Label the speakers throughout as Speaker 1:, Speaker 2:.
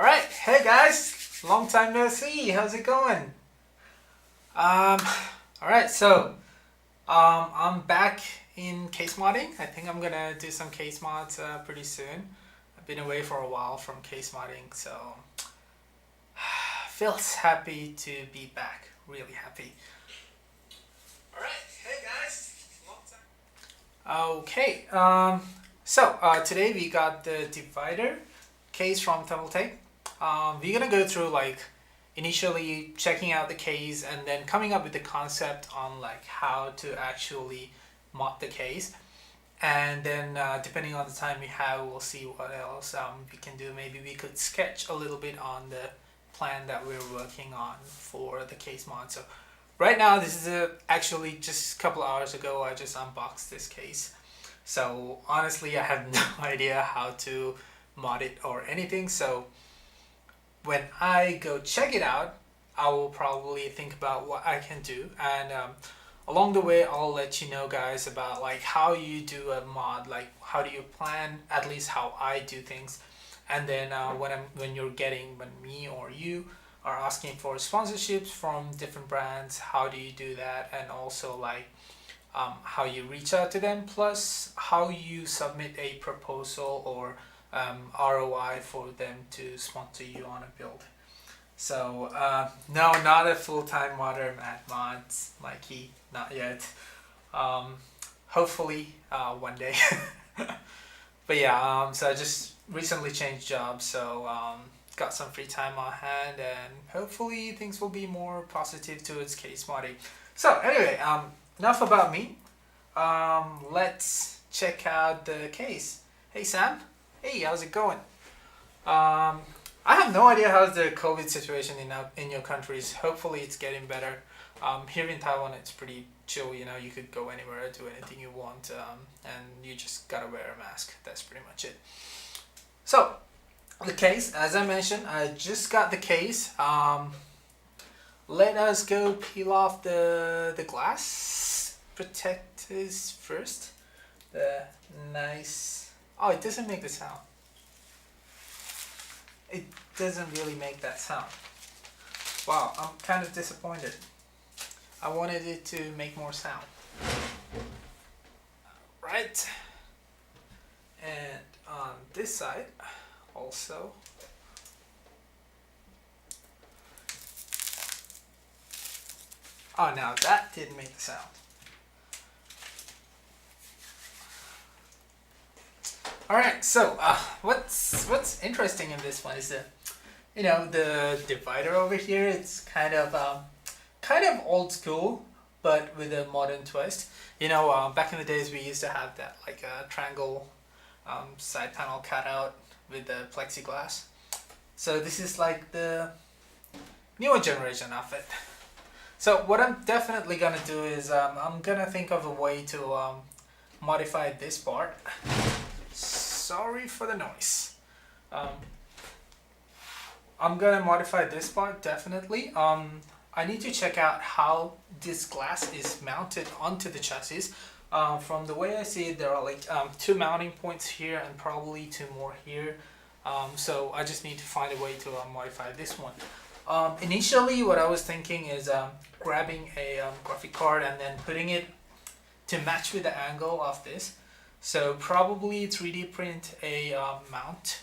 Speaker 1: Alright, hey guys, long time no see, how's it going? Alright, so I'm back in case modding. I think I'm gonna do some case mods pretty soon. I've been away for a while from case modding, so feels happy to be back, really happy. Alright, hey guys, long time. Okay, so today we got the divider case from Thermaltake. We're gonna go through like initially checking out the case and then coming up with the concept on like how to actually mod the case, and then depending on the time we have, we'll see what else we can do. Maybe we could sketch a little bit on the plan that we're working on for the case mod. So right now, this is actually just a couple hours ago I just unboxed this case, so honestly I have no idea how to mod it or anything. So when I go check it out, I will probably think about what I can do, and along the way I'll let you know guys about like how you do a mod, like how do you plan, at least how I do things. And then when me or you are asking for sponsorships from different brands, how do you do that, and also like how you reach out to them, plus how you submit a proposal or ROI for them to sponsor you on a build. So no, not a full-time modder at mods, Mikey, not yet. Hopefully one day. But yeah, so I just recently changed jobs, so got some free time on hand, and hopefully things will be more positive towards case modding. So anyway, enough about me. Let's check out the case. Hey Sam. Hey, how's it going? I have no idea how's the COVID situation in your countries. Hopefully it's getting better. Here in Taiwan it's pretty chill, you know, you could go anywhere, do anything you want, and you just gotta wear a mask. That's pretty much it. So, the case, as I mentioned, I just got the case. Let us go peel off the glass protectors first. The nice... Oh, it doesn't make the sound. It doesn't really make that sound. Wow, I'm kind of disappointed. I wanted it to make more sound. Right. And on this side also. Oh, now that didn't make the sound. Alright, so what's interesting in this one is that, you know, the divider over here, it's kind of old school, but with a modern twist. You know, back in the days we used to have that like a triangle side panel cutout with the plexiglass. So this is like the newer generation of it. So what I'm definitely gonna do is I'm gonna think of a way to modify this part. Sorry for the noise. I'm gonna modify this part definitely. I need to check out how this glass is mounted onto the chassis. From the way I see it, there are like two mounting points here and probably two more here. So I just need to find a way to modify this one. Initially what I was thinking is grabbing a graphic card and then putting it to match with the angle of this. So probably 3D print a mount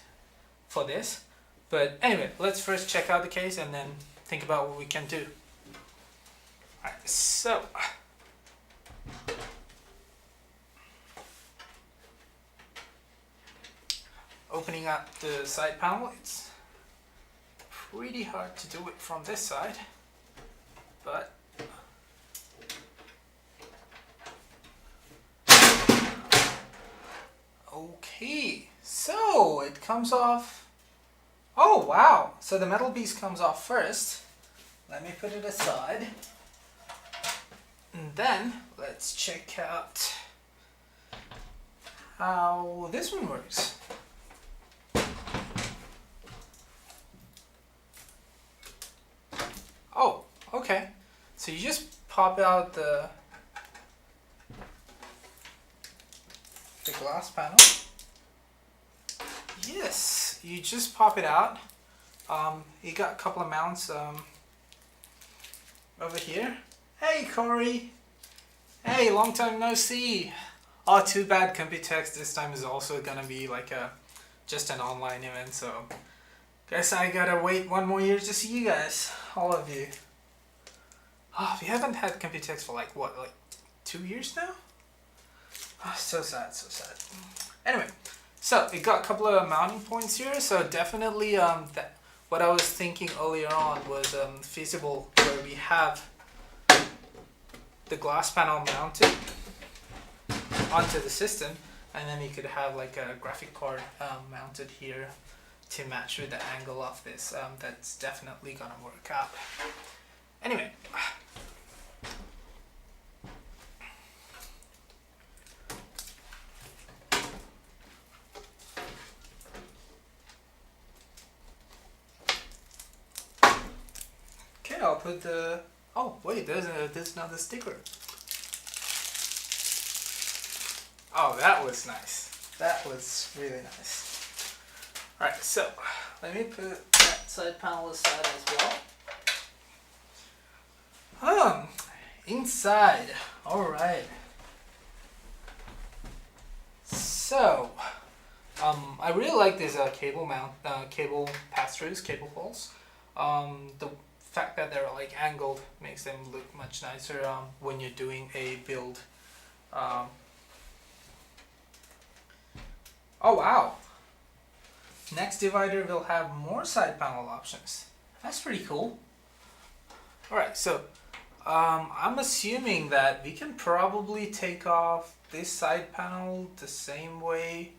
Speaker 1: for this. But anyway, let's first check out the case and then think about what we can do. Alright, so opening up the side panel, it's pretty hard to do it from this side, but okay, so it comes off. Oh wow, so the metal piece comes off first. Let me put it aside. And then let's check out how this one works. Oh, okay. So you just pop out the glass panel. Yes, you just pop it out. You got a couple of mounts over here. Hey Corey! Hey, long time no see! Oh, too bad Computex this time is also gonna be like just an online event, so guess I gotta wait one more year to see you guys, all of you. Oh, we haven't had Computex for like what, like 2 years now? Oh, so sad, so sad. Anyway, so we got a couple of mounting points here, so definitely what I was thinking earlier on was feasible, where we have the glass panel mounted onto the system, and then you could have like a graphic card mounted here to match with the angle of this. That's definitely gonna work out. Anyway, okay, I'll put the, oh wait, there's another sticker. Oh, that was nice. That was really nice. Alright, so let me put that side panel aside as well. Inside. Alright. So, I really like these cable pass-throughs, cable pulls. The fact that they're like angled makes them look much nicer when you're doing a build. Oh wow! Next divider will have more side panel options. That's pretty cool. Alright, so I'm assuming that we can probably take off this side panel the same way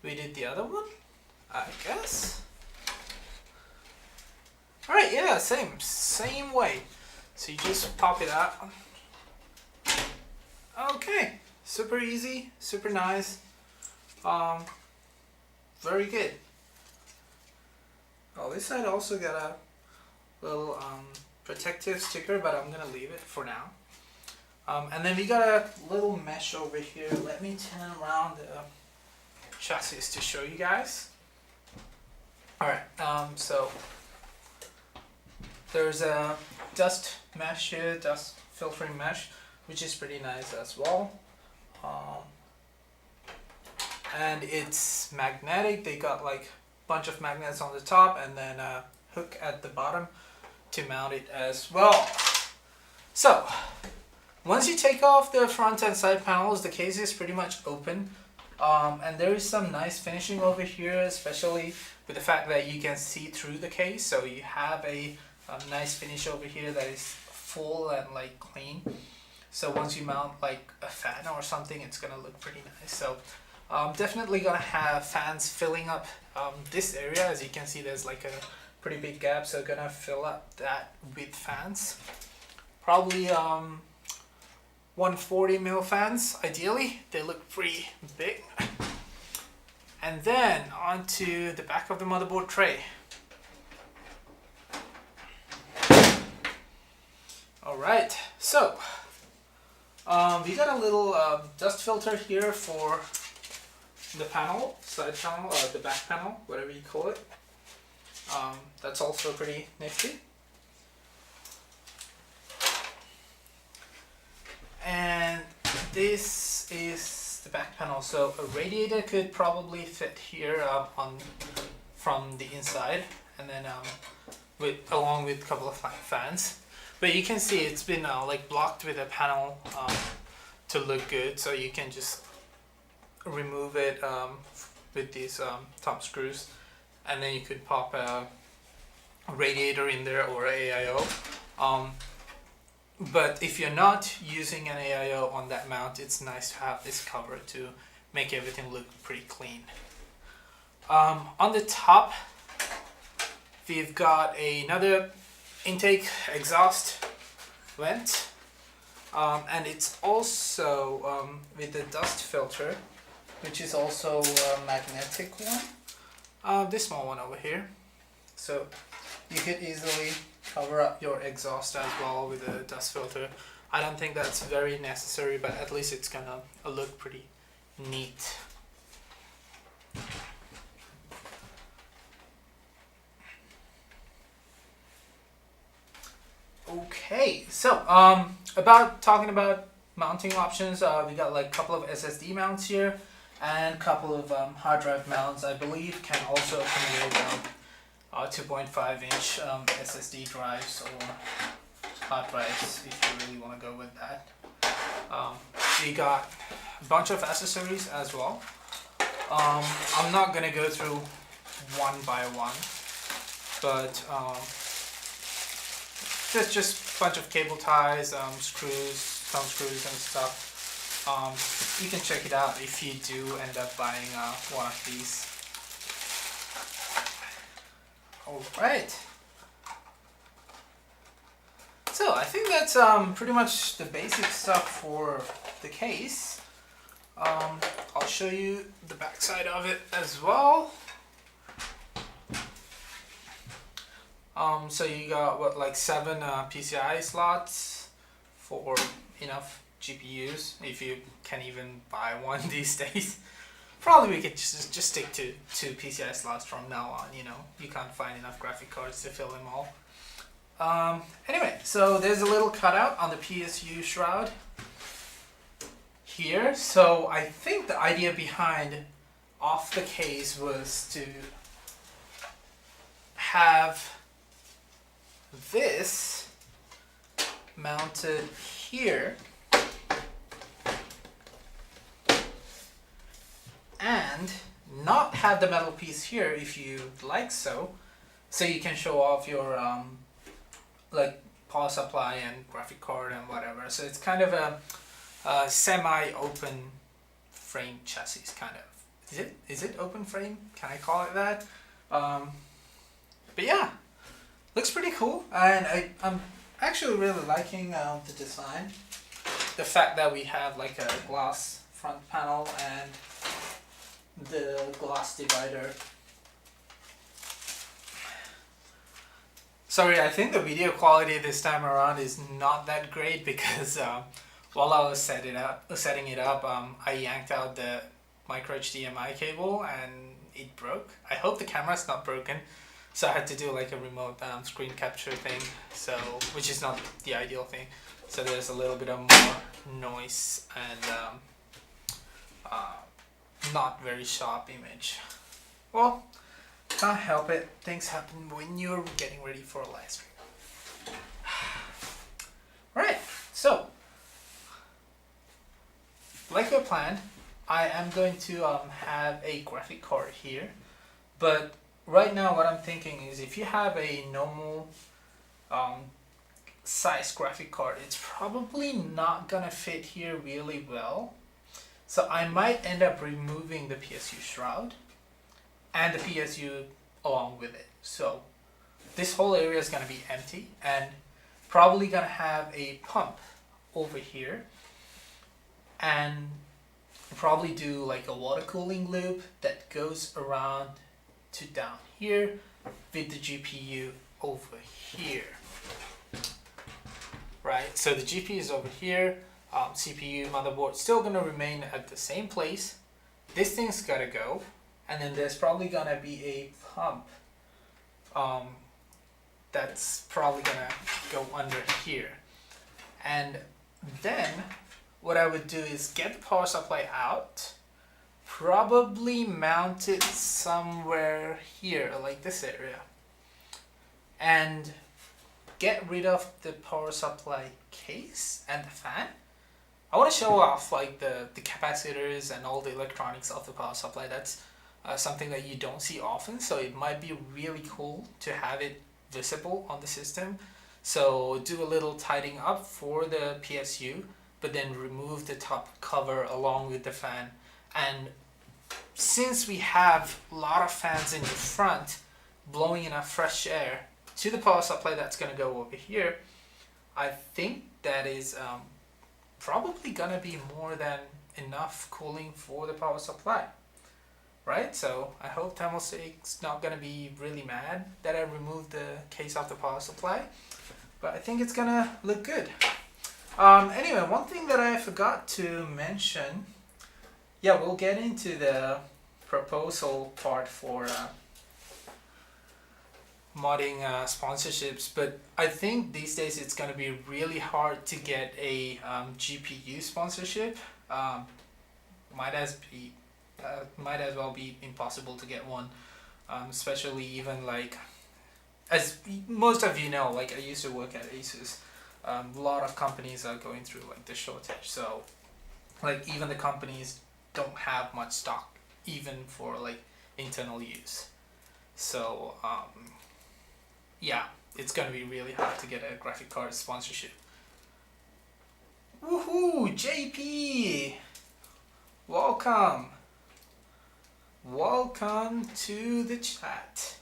Speaker 1: we did the other one, I guess. Alright, yeah, same way. So you just pop it out. Okay, super easy, super nice. Very good. Oh, this side also got a little protective sticker, but I'm gonna leave it for now. And then we got a little mesh over here. Let me turn around the chassis to show you guys. Alright, so there's a dust mesh here, dust filtering mesh, which is pretty nice as well. And it's magnetic. They got like a bunch of magnets on the top and then a hook at the bottom to mount it as well. So once you take off the front and side panels, the case is pretty much open, and there is some nice finishing over here, especially with the fact that you can see through the case. So you have a nice finish over here that is full and like clean. So once you mount like a fan or something, it's gonna look pretty nice. So definitely gonna have fans filling up this area. As you can see, there's like a pretty big gap, so gonna fill up that with fans. Probably 140 mil fans, ideally. They look pretty big. And then onto the back of the motherboard tray. Alright, so we got a little dust filter here for the panel, side panel, the back panel, whatever you call it. That's also pretty nifty. And this is the back panel. So a radiator could probably fit here from the inside, and then along with a couple of fans. But you can see it's been like blocked with a panel to look good, so you can just remove it with these top screws, and then you could pop a radiator in there or AIO. But if you're not using an AIO on that mount, it's nice to have this cover to make everything look pretty clean. On the top, we've got another intake exhaust vent, and it's also with the dust filter, which is also a magnetic one, this small one over here. So you could easily cover up your exhaust as well with a dust filter. I don't think that's very necessary, but at least it's gonna look pretty neat. Okay, so about talking about mounting options, we got like a couple of SSD mounts here and a couple of hard drive mounts. I believe can also accommodate 2.5 inch SSD drives or hard drives if you really want to go with that. We got a bunch of accessories as well. I'm not gonna go through one by one, but just a bunch of cable ties, screws, thumb screws and stuff. You can check it out if you do end up buying one of these. Alright. So I think that's pretty much the basic stuff for the case. I'll show you the back side of it as well. So you got what, like 7 PCI slots for enough GPUs, if you can even buy one these days. Probably we could just stick to 2 PCI slots from now on, you know. You can't find enough graphic cards to fill them all. Anyway, so there's a little cutout on the PSU shroud here. So I think the idea behind off the case was to have this mounted here and not have the metal piece here if you like, so you can show off your like power supply and graphic card and whatever. So it's kind of a semi-open frame chassis, kind of. Is it open frame? Can I call it that? But yeah, looks pretty cool, and I'm actually really liking the design. The fact that we have like a glass front panel and the glass divider. Sorry, I think the video quality this time around is not that great because while I was setting it up, I yanked out the micro HDMI cable and it broke. I hope the camera's not broken, so I had to do like a remote screen capture thing, so which is not the ideal thing. So there's a little bit of more noise and not very sharp image. Well, can't help it. Things happen when you're getting ready for a live stream. Right, so like I planned, I am going to have a graphic card here, but right now what I'm thinking is if you have a normal size graphic card, it's probably not gonna fit here really well. So I might end up removing the PSU shroud and the PSU along with it. So this whole area is going to be empty and probably going to have a pump over here and probably do like a water cooling loop that goes around to down here with the GPU over here. Right, so the GPU is over here. CPU, motherboard still gonna remain at the same place. This thing's gotta go, and then there's probably gonna be a pump that's probably gonna go under here. And then what I would do is get the power supply out, probably mount it somewhere here, like this area, and get rid of the power supply case and the fan. I want to show off like the capacitors and all the electronics of the power supply. That's something that you don't see often, so it might be really cool to have it visible on the system. So do a little tidying up for the PSU, but then remove the top cover along with the fan. And since we have a lot of fans in the front blowing enough fresh air to the power supply that's going to go over here, I think that is probably gonna be more than enough cooling for the power supply, right? So I hope Thermaltake's not gonna be really mad that I removed the case off the power supply, but I think it's gonna look good. Anyway, one thing that I forgot to mention, yeah, we'll get into the proposal part for modding sponsorships, but I think these days it's going to be really hard to get a GPU sponsorship. Might as well be impossible to get one, especially even like, as most of you know, like I used to work at Asus. A lot of companies are going through like the shortage, so like even the companies don't have much stock even for like internal use. So yeah, it's gonna be really hard to get a graphic card sponsorship. Woohoo, JP! Welcome! Welcome to the chat.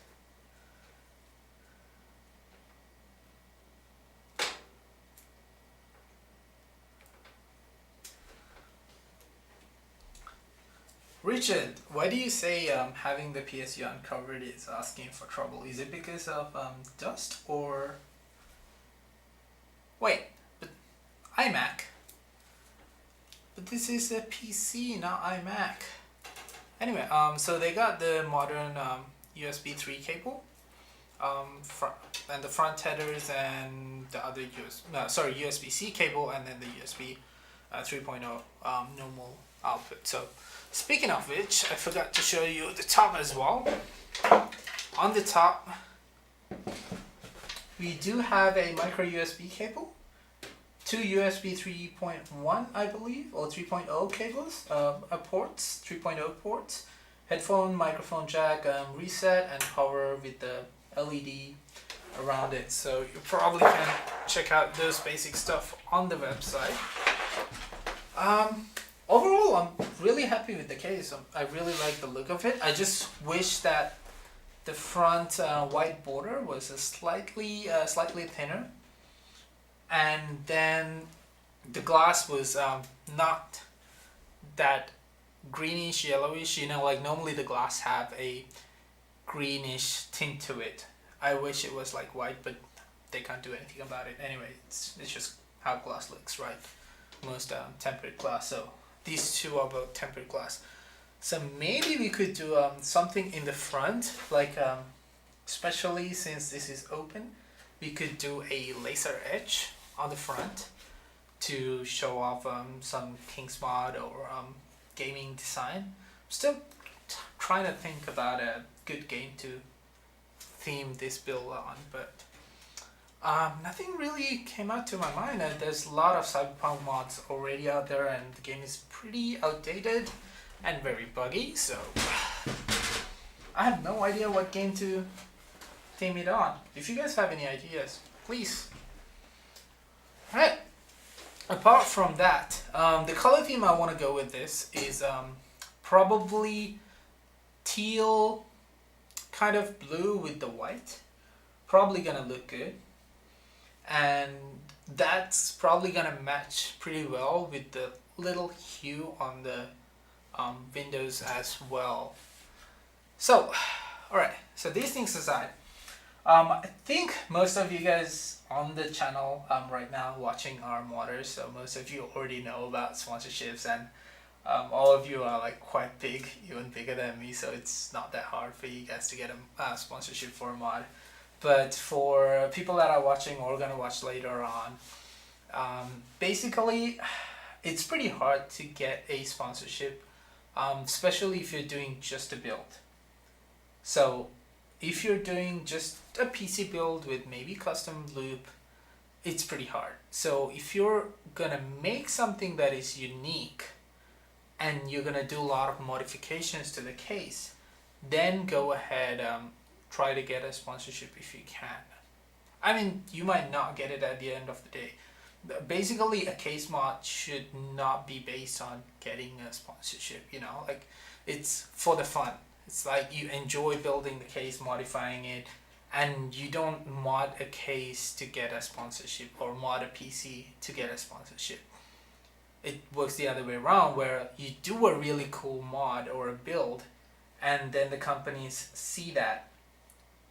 Speaker 1: Richard, why do you say having the PSU uncovered is asking for trouble? Is it because of dust or... Wait, but iMac? But this is a PC, not iMac. Anyway, so they got the modern USB 3 cable, and the front headers and the other USB-C cable, and then the USB 3.0 normal output. So speaking of which, I forgot to show you the top as well. On the top, we do have a micro USB cable, two USB 3.1 I believe, or 3.0 cables, ports, 3.0 ports, headphone, microphone jack, reset, and power with the LED around it. So you probably can check out those basic stuff on the website. Overall, I'm really happy with the case. I really like the look of it. I just wish that the front white border was slightly thinner, and then the glass was not that greenish yellowish. You know, like normally the glass have a greenish tint to it. I wish it was like white, but they can't do anything about it. Anyway, it's just how glass looks, right? Most tempered glass. So these two are both tempered glass. So maybe we could do something in the front, like especially since this is open, we could do a laser etch on the front to show off some Kingsmod or gaming design. Still trying to think about a good game to theme this build on, but nothing really came out to my mind. There's a lot of Cyberpunk mods already out there, and the game is pretty outdated and very buggy, so I have no idea what game to theme it on. If you guys have any ideas, please. Alright, apart from that, the color theme I want to go with this is probably teal, kind of blue with the white. Probably gonna look good, and that's probably gonna match pretty well with the little hue on the windows as well. So alright, so these things aside, I think most of you guys on the channel right now watching are modders, so most of you already know about sponsorships, and all of you are like quite big, even bigger than me, so it's not that hard for you guys to get a sponsorship for a mod. But for people that are watching or gonna watch later on, basically it's pretty hard to get a sponsorship, especially if you're doing just a build. So if you're doing just a PC build with maybe custom loop, it's pretty hard. So if you're gonna make something that is unique and you're gonna do a lot of modifications to the case, then go ahead, try to get a sponsorship if you can. I mean, you might not get it at the end of the day. Basically, a case mod should not be based on getting a sponsorship, you know, like it's for the fun. It's like you enjoy building the case, modifying it, and you don't mod a case to get a sponsorship or mod a PC to get a sponsorship. It works the other way around, where you do a really cool mod or a build, and then the companies see that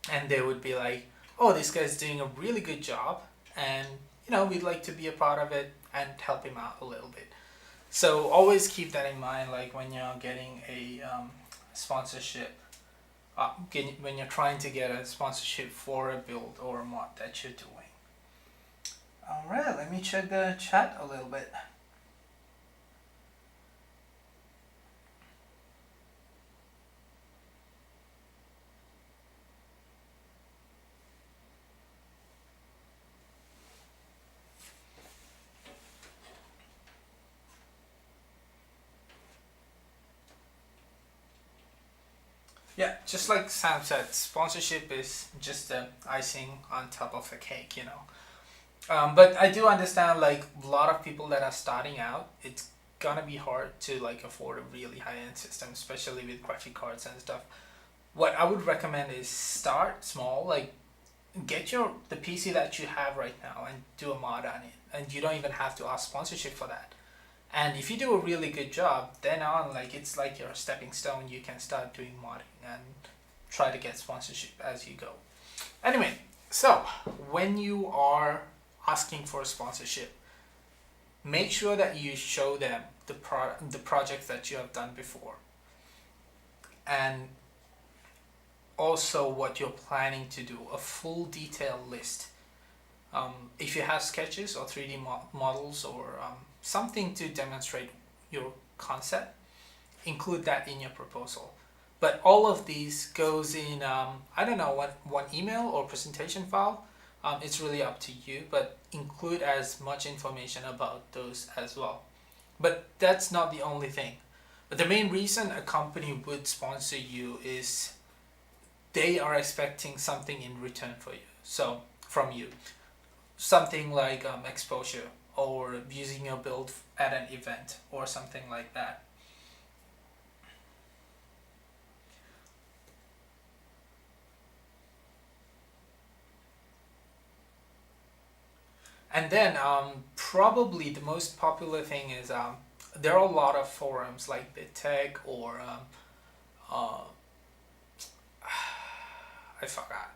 Speaker 1: and they would be like, oh, this guy's doing a really good job, and you know, we'd like to be a part of it and help him out a little bit. So always keep that in mind, like when you're getting a sponsorship. when you're trying to get a sponsorship for a build or a mod that you're doing. Alright, let me check the chat a little bit. Yeah, just like Sam said, sponsorship is just the icing on top of a cake, you know. But I do understand like a lot of people that are starting out, it's gonna be hard to like afford a really high-end system, especially with graphic cards and stuff. What I would recommend is start small, like get the PC that you have right now and do a mod on it, and you don't even have to ask sponsorship for that. And if you do a really good job, then on like it's like your stepping stone. You can start doing modding and try to get sponsorship as you go. Anyway, so when you are asking for a sponsorship, make sure that you show them the projects that you have done before, and also what you're planning to do, a full detailed list. If you have sketches or 3D models or something to demonstrate your concept, include that in your proposal. But all of these goes in, I don't know, one email or presentation file. It's really up to you, but include as much information about those as well. But that's not the only thing. But the main reason a company would sponsor you is they are expecting something in return for you. So from you, something like exposure or using your build at an event or something like that. And then probably the most popular thing is there are a lot of forums like BitTech or I forgot,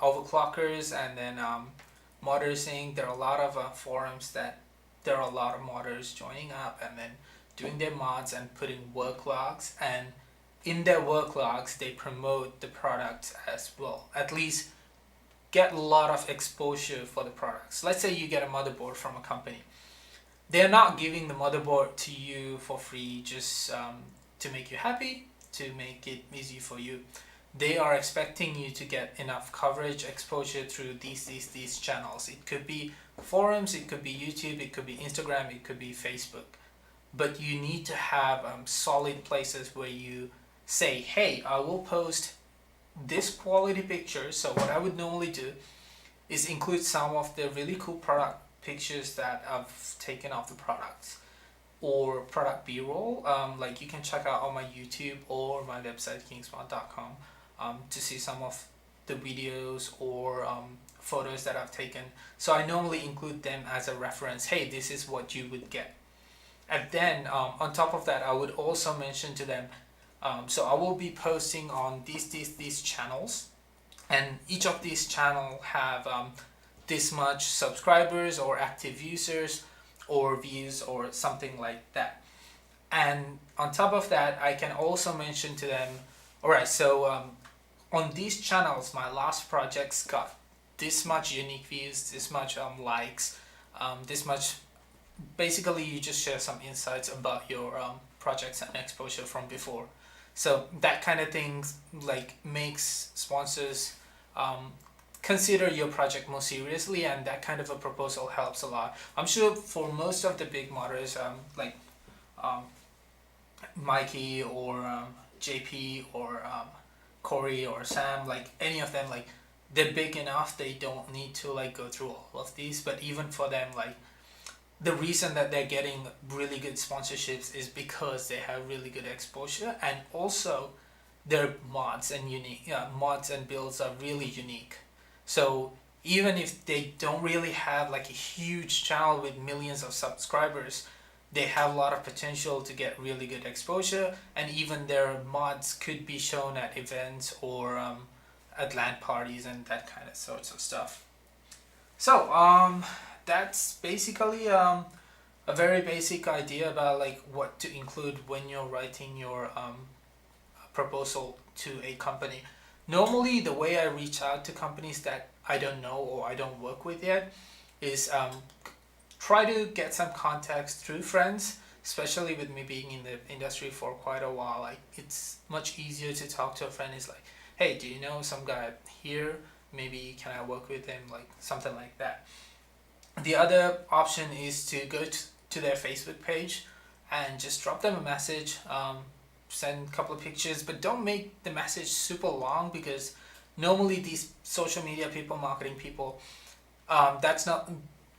Speaker 1: overclockers, and then modders Inc. There are a lot of forums that there are a lot of modders joining up and then doing their mods and putting work logs, and in their work logs they promote the product as well. At least get a lot of exposure for the products. Let's say you get a motherboard from a company. They're not giving the motherboard to you for free just to make you happy, to make it easy for you. They are expecting you to get enough coverage, exposure through these channels. It could be forums, it could be YouTube, it could be Instagram, it could be Facebook. But you need to have solid places where you say, hey, I will post this quality picture. So what I would normally do is include some of the really cool product pictures that I've taken of the products, or product b-roll. Like you can check out on my YouTube or my website kingsmod.com to see some of the videos or photos that I've taken. So I normally include them as a reference. Hey, this is what you would get. And then on top of that, I would also mention to them, so I will be posting on these channels, and each of these channels have this much subscribers or active users or views or something like that. And on top of that, I can also mention to them, alright, so on these channels, my last projects got this much unique views, this much likes, this much. Basically, you just share some insights about your projects and exposure from before. So that kind of thing like makes sponsors consider your project more seriously, and that kind of a proposal helps a lot. I'm sure for most of the big modders, like Mikey or JP or Corey or Sam, like any of them, like they're big enough, they don't need to like go through all of these. But even for them, like the reason that they're getting really good sponsorships is because they have really good exposure, and also their mods and mods and builds are really unique. So even if they don't really have like a huge channel with millions of subscribers, they have a lot of potential to get really good exposure, and even their mods could be shown at events or at LAN parties and that kind of sorts of stuff. So that's basically a very basic idea about like what to include when you're writing your proposal to a company. Normally, the way I reach out to companies that I don't know or I don't work with yet is try to get some contacts through friends, especially with me being in the industry for quite a while. Like, it's much easier to talk to a friend. It's like, hey, do you know some guy here? Maybe can I work with him? Like something like that. The other option is to go to their Facebook page and just drop them a message, send a couple of pictures, but don't make the message super long, because normally these social media people, marketing people, that's not,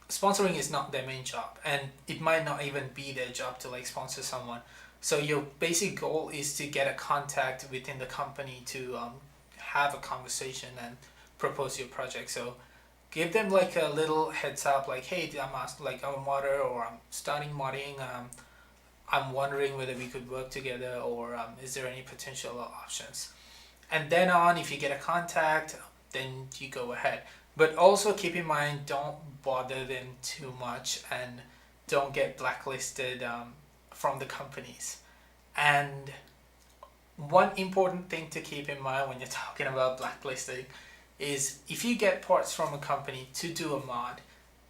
Speaker 1: sponsoring is not their main job, and it might not even be their job to like sponsor someone. So your basic goal is to get a contact within the company to have a conversation and propose your project. So give them like a little heads up, like, hey, I'm a modder, or I'm starting modding. I'm wondering whether we could work together, or is there any potential options? And then on, if you get a contact, then you go ahead. But also keep in mind, don't bother them too much, and don't get blacklisted from the companies. And one important thing to keep in mind when you're talking about blacklisting is, if you get parts from a company to do a mod,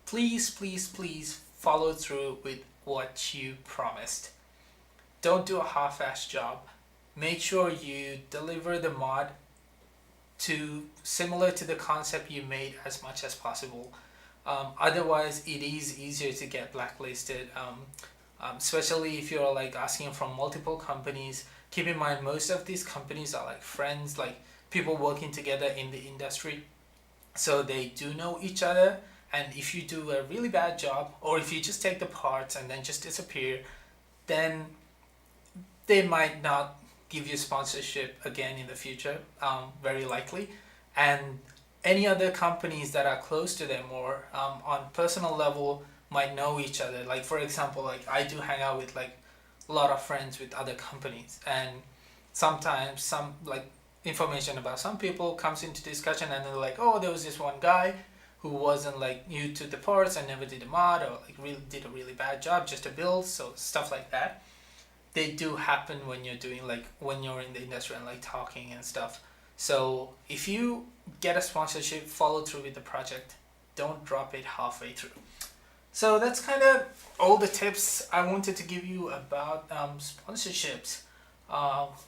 Speaker 1: please, please, please follow through with what you promised. Don't do a half-assed job. Make sure you deliver the mod to similar to the concept you made as much as possible. Otherwise, it is easier to get blacklisted, especially if you're like asking from multiple companies. Keep in mind, most of these companies are like friends, like people working together in the industry, so they do know each other. And if you do a really bad job, or if you just take the parts and then just disappear, then they might not give you sponsorship again in the future, very likely. And any other companies that are close to them, or on personal level, might know each other. Like, for example, like I do hang out with like a lot of friends with other companies, and sometimes some like information about some people comes into discussion, and they're like, oh, there was this one guy who wasn't like new to the parts and never did a mod, or like really did a really bad job just to build. So stuff like that, they do happen when you're doing like, when you're in the industry and like talking and stuff. So if you get a sponsorship, follow through with the project. Don't drop it halfway through. So that's kind of all the tips I wanted to give you about sponsorships.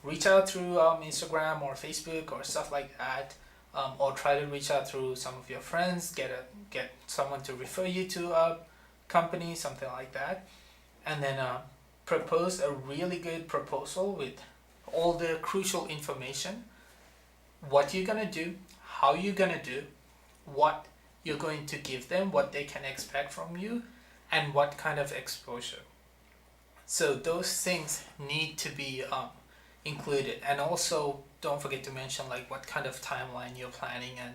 Speaker 1: Reach out through Instagram or Facebook or stuff like that, or try to reach out through some of your friends. Get someone to refer you to a company, something like that, and then propose a really good proposal with all the crucial information: what you're gonna do, how you're gonna do, what you're going to give them, what they can expect from you, and what kind of exposure. So those things need to be included. And also don't forget to mention like what kind of timeline you're planning, and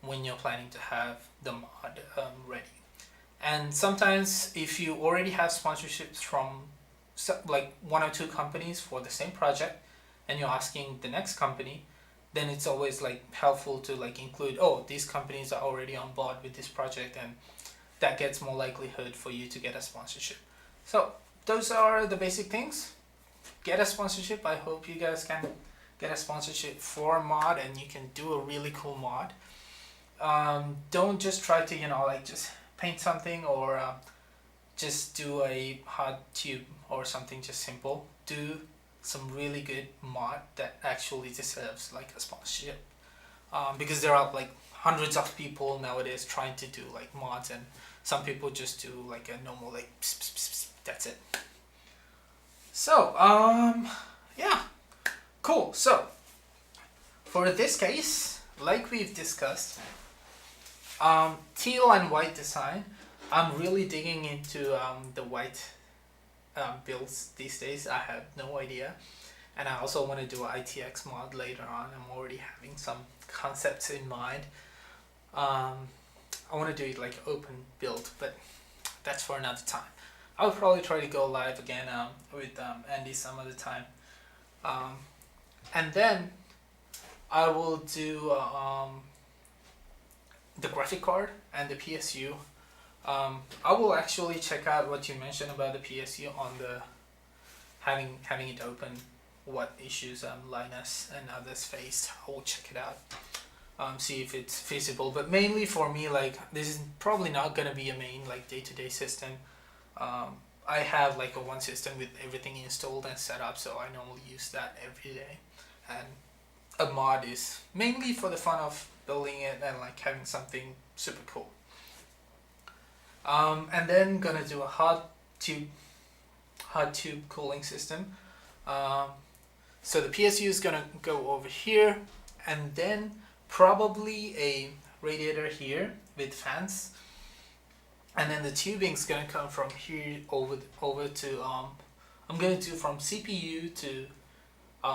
Speaker 1: when you're planning to have the mod ready. And sometimes if you already have sponsorships from like one or two companies for the same project, and you're asking the next company, then it's always like helpful to like include, oh, these companies are already on board with this project, and that gets more likelihood for you to get a sponsorship. So those are the basic things. Get a sponsorship. I hope you guys can get a sponsorship for a mod, and you can do a really cool mod. Don't just try to, like just paint something, or just do a hot tube or something just simple. Do some really good mod that actually deserves like a sponsorship, because there are like hundreds of people nowadays trying to do like mods, and some people just do like a normal like pss, pss, pss, pss, that's it. So yeah, cool. So for this case, like we've discussed, teal and white design, I'm really digging into the white builds these days. I have no idea, and I also want to do an ITX mod later on. I'm already having some concepts in mind. I want to do it like open build, but that's for another time. I'll probably try to go live again with Andy some other time, and then I will do the graphic card and the PSU. I will actually check out what you mentioned about the PSU on the having it open what issues Linus and others faced. I will check it out, see if it's feasible. But mainly for me, like, this is probably not gonna be a main like day-to-day system. I have like a one system with everything installed and set up, so I normally use that every day. And a mod is mainly for the fun of building it and like having something super cool. And then gonna do a hot tube cooling system. So the PSU is gonna go over here, and then probably a radiator here with fans, and then the tubing is gonna come from here over to I'm gonna do from CPU to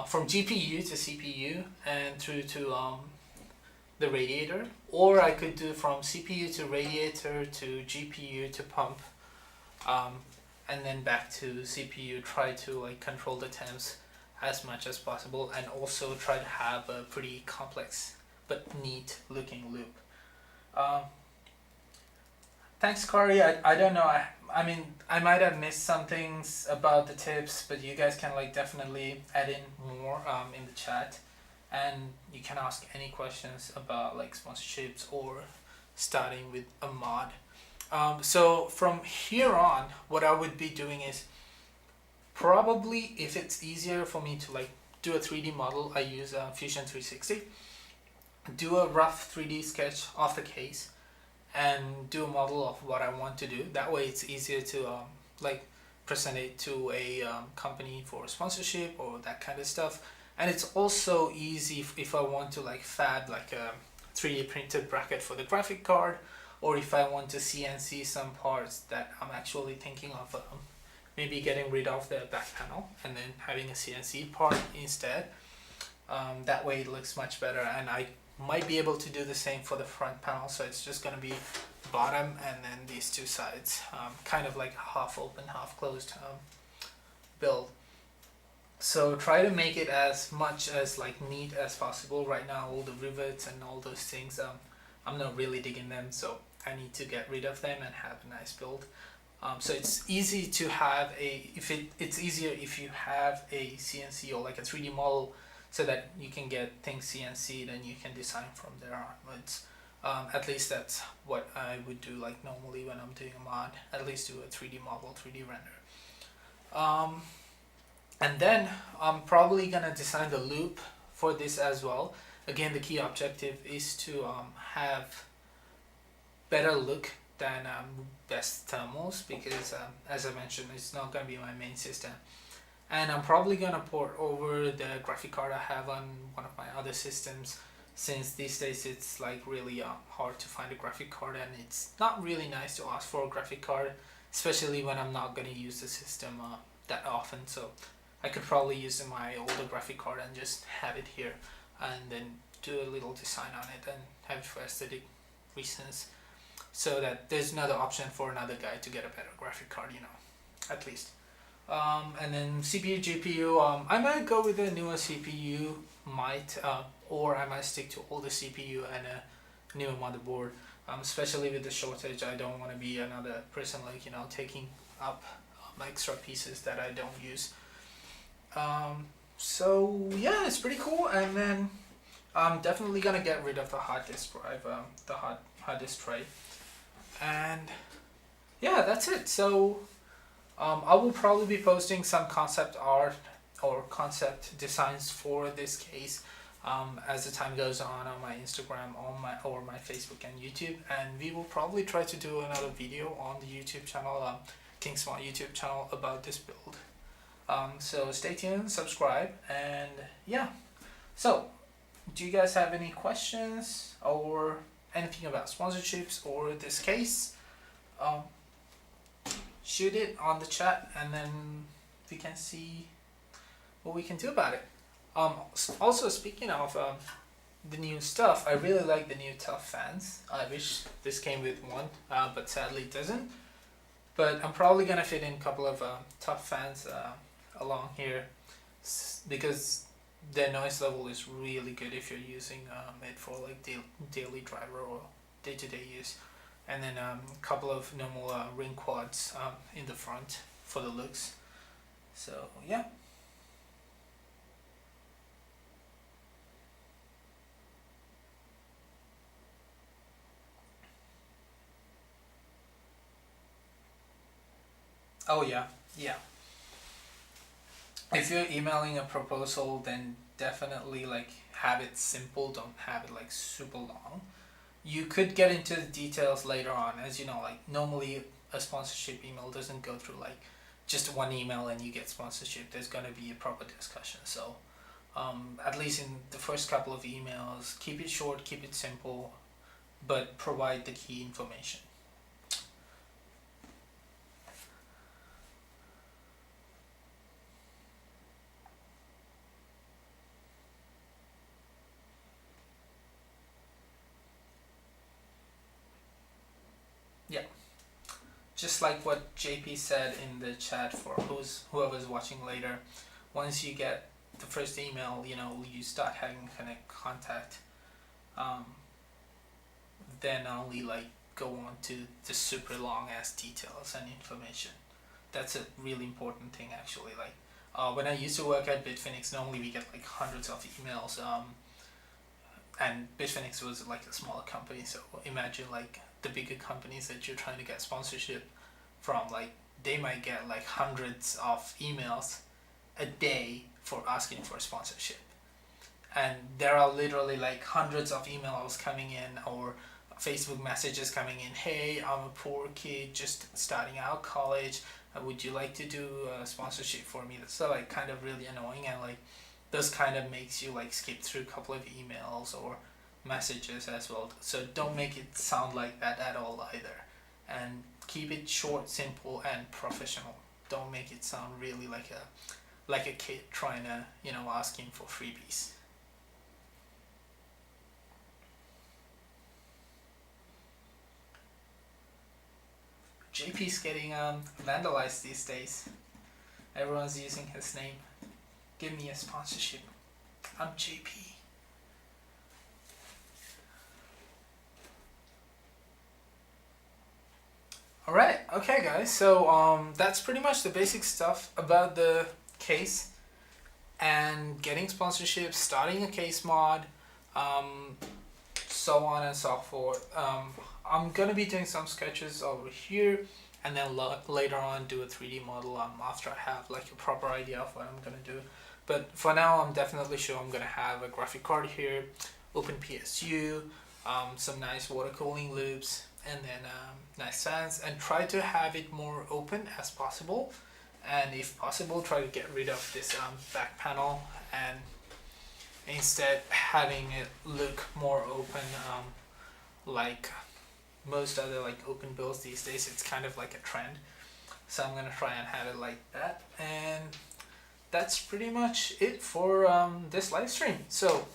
Speaker 1: from GPU to CPU and through to the radiator, or I could do from CPU to radiator to GPU to pump, and then back to CPU. Try to like control the temps as much as possible, and also try to have a pretty complex but neat looking loop. Thanks, Corey. I don't know. I mean, I might have missed some things about the tips, but you guys can like definitely add in more in the chat, and you can ask any questions about like sponsorships or starting with a mod. So from here on, what I would be doing is probably, if it's easier for me to like do a 3D model, I use Fusion 360. Do a rough 3D sketch of the case and do a model of what I want to do. That way it's easier to like present it to a company for sponsorship or that kind of stuff. And it's also easy if I want to like fab like a 3D printed bracket for the graphic card, or if I want to CNC some parts that I'm actually thinking of maybe getting rid of the back panel and then having a CNC part instead. That way it looks much better, and I might be able to do the same for the front panel. So it's just going to be bottom and then these two sides, kind of like half open, half closed build. So try to make it as much as like neat as possible. Right now all the rivets and all those things, I'm not really digging them, so I need to get rid of them and have a nice build. So it's easy to have it's easier if you have a CNC or like a 3D model, so that you can get things CNC'd and you can design from there onwards. At least that's what I would do like normally when I'm doing a mod, at least do a 3D model, 3D render. And then I'm probably gonna design the loop for this as well. Again, the key objective is to have better look than best thermals, because as I mentioned, it's not gonna be my main system. And I'm probably gonna port over the graphic card I have on one of my other systems, since these days it's like really hard to find a graphic card, and it's not really nice to ask for a graphic card, especially when I'm not gonna use the system that often. So I could probably use my older graphic card and just have it here, and then do a little design on it and have it for aesthetic reasons, so that there's another option for another guy to get a better graphic card, you know, at least. And then CPU, GPU, I might go with a newer CPU, or I might stick to older CPU and a newer motherboard. Especially with the shortage, I don't want to be another person like, you know, taking up extra pieces that I don't use. So yeah, it's pretty cool. And then I'm definitely gonna get rid of the hard disk drive, the hard disk tray. And yeah, that's it. So I will probably be posting some concept art or concept designs for this case as the time goes on my Instagram, or my Facebook and YouTube, and we will probably try to do another video on the YouTube channel, Kingsmod YouTube channel, about this build. So stay tuned, subscribe, and yeah. So do you guys have any questions or anything about sponsorships or this case? Shoot it on the chat, and then we can see what we can do about it. Also, speaking of the new stuff, I really like the new Tough fans. I wish this came with one, but sadly it doesn't. But I'm probably gonna fit in a couple of Tough fans along here, because their noise level is really good if you're using it for like daily driver or day-to-day use. And then a couple of normal ring quads in the front for the looks. So yeah. Oh yeah, yeah. If you're emailing a proposal, then definitely like have it simple. Don't have it like super long. You could get into the details later on, as you know. Like normally, a sponsorship email doesn't go through like just one email and you get sponsorship. There's gonna be a proper discussion. So, at least in the first couple of emails, keep it short, keep it simple, but provide the key information. Yeah. Just like what JP said in the chat for whoever's watching later, once you get the first email, you start having contact, um, then only like go on to the super long ass details and information. That's a really important thing actually. Like when I used to work at Bitfinex, normally we get like hundreds of emails, and Bitfinex was like a smaller company, so imagine like the bigger companies that you're trying to get sponsorship from, like they might get like hundreds of emails a day for asking for sponsorship, and there are literally like hundreds of emails coming in or Facebook messages coming in. Hey, I'm a poor kid just starting out college, would you like to do a sponsorship for me? That's so like kind of really annoying, and like this kind of makes you like skip through a couple of emails or messages as well. So don't make it sound like that at all either, and keep it short, simple, and professional. Don't make it sound really like a kid trying to asking for freebies. JP's getting vandalized these days. Everyone's using his name. Give me a sponsorship. I'm JP. Alright, okay guys, so that's pretty much the basic stuff about the case and getting sponsorships, starting a Kingsmod, so on and so forth. I'm gonna be doing some sketches over here, and then later on do a 3D model after I have like a proper idea of what I'm gonna do. But for now, I'm definitely sure I'm gonna have a graphic card here, open PSU, some nice water cooling loops, and then nice fans, and try to have it more open as possible, and if possible try to get rid of this back panel and instead having it look more open, like most other like open builds these days. It's kind of like a trend, so I'm gonna try and have it like that. And that's pretty much it for this live stream. So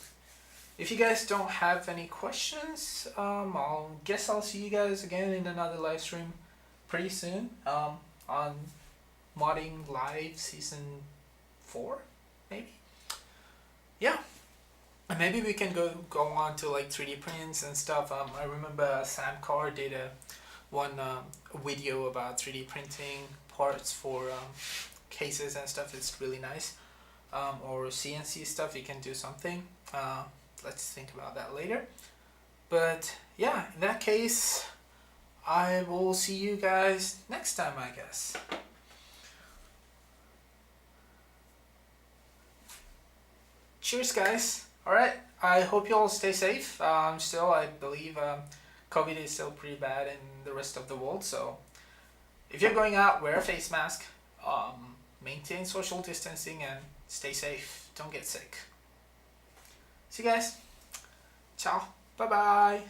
Speaker 1: if you guys don't have any questions, I'll see you guys again in another live stream pretty soon, on Modding Live Season 4, maybe? Yeah. And maybe we can go on to like 3D prints and stuff. I remember Sam Carr did one video about 3D printing parts for cases and stuff. It's really nice. Or CNC stuff, you can do something. Let's think about that later. But yeah, in that case, I will see you guys next time, I guess. Cheers, guys. Alright, I hope you all stay safe. Still, I believe COVID is still pretty bad in the rest of the world, so if you're going out, wear a face mask, maintain social distancing, and stay safe. Don't get sick. See you guys. Ciao. Bye-bye.